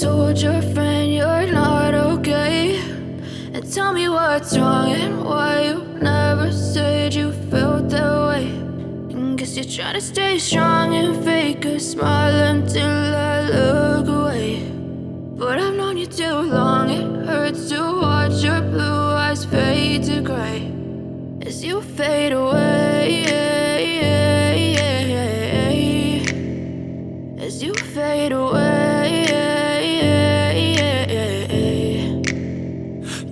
told your friend you're not okay, and tell me what's wrong and why you never said you felt that way. And guess you're trying to stay strong and fake a smile until I look away. But I've known you too long, it hurts to watch your blue eyes fade to gray as you fade away, as you fade away.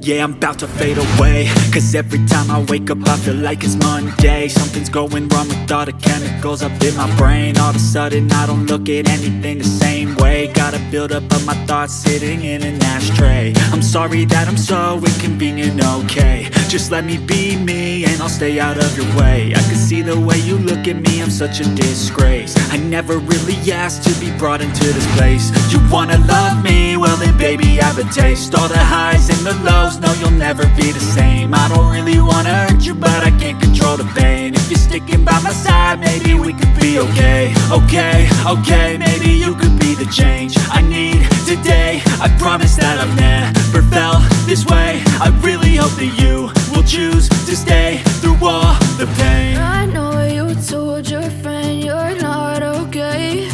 Yeah, I'm about to fade away, cause every time I wake up I feel like it's Monday. Something's going wrong with all the chemicals up in my brain. All of a sudden I don't look at anything the same way. Gotta build up of my thoughts sitting in an ashtray. I'm sorry that I'm so inconvenient, okay. Just let me be me and I'll stay out of your way. I can see the way you look at me, I'm such a disgrace. I never really asked to be brought into this place. You wanna love me? Well then baby I have a taste. All the highs and the lows, no you'll never be the same. I don't really wanna hurt you but I can't control the pain. If you're sticking by my side maybe we could be okay. Okay, maybe you could be the change I need today. I promise that I've never felt this way. I really hope that you will choose to stay through all the pain. I know you told your friend you're not okay,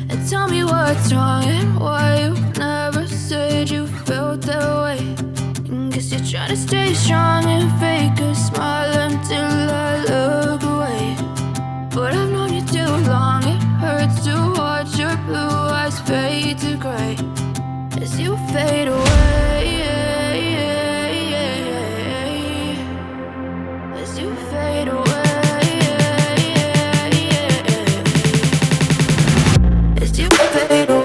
and tell me what's wrong and why you never said you felt that way. And guess you're trying to stay strong and fake a smile until I look away. But I've known you too long, it hurts to watch your blue eyes fade to gray as you fade away, as you fade away, as you fade away.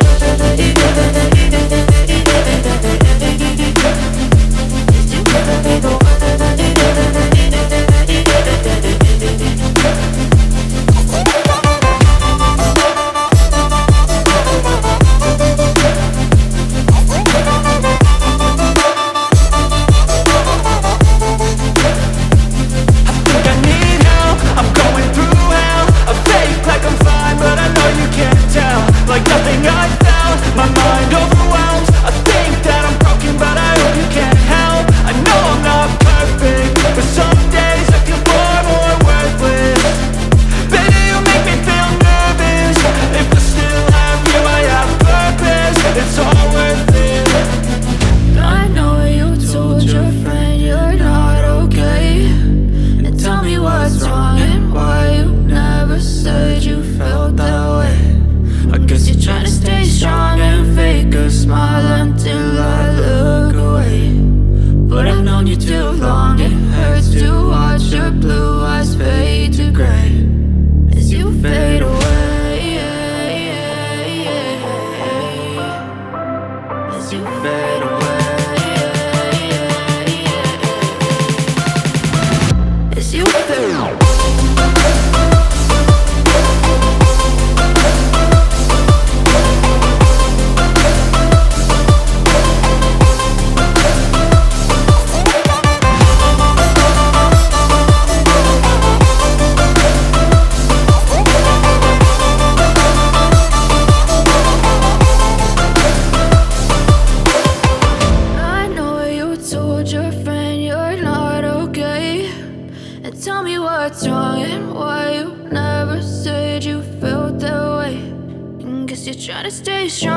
Like nothing I felt, my mind overwhelmed. I think that I'm broken, but I hope you can't help. I know I'm not perfect, but some days I feel far more worthless. Baby, you make me feel nervous. If I still have you, I have purpose. It's all worth it. I know you told your friend you're not okay, and tell me what's wrong and why you never said you felt that way. I guess you're trying to stay strong and fake a smile until I look away. But I've known you too long, it hurts to watch your blue eyes fade to gray as you fade away, as you fade away, as you fade away. Your friend you're not okay, and tell me what's wrong and why you never said you felt that way. And guess you're trying to stay strong.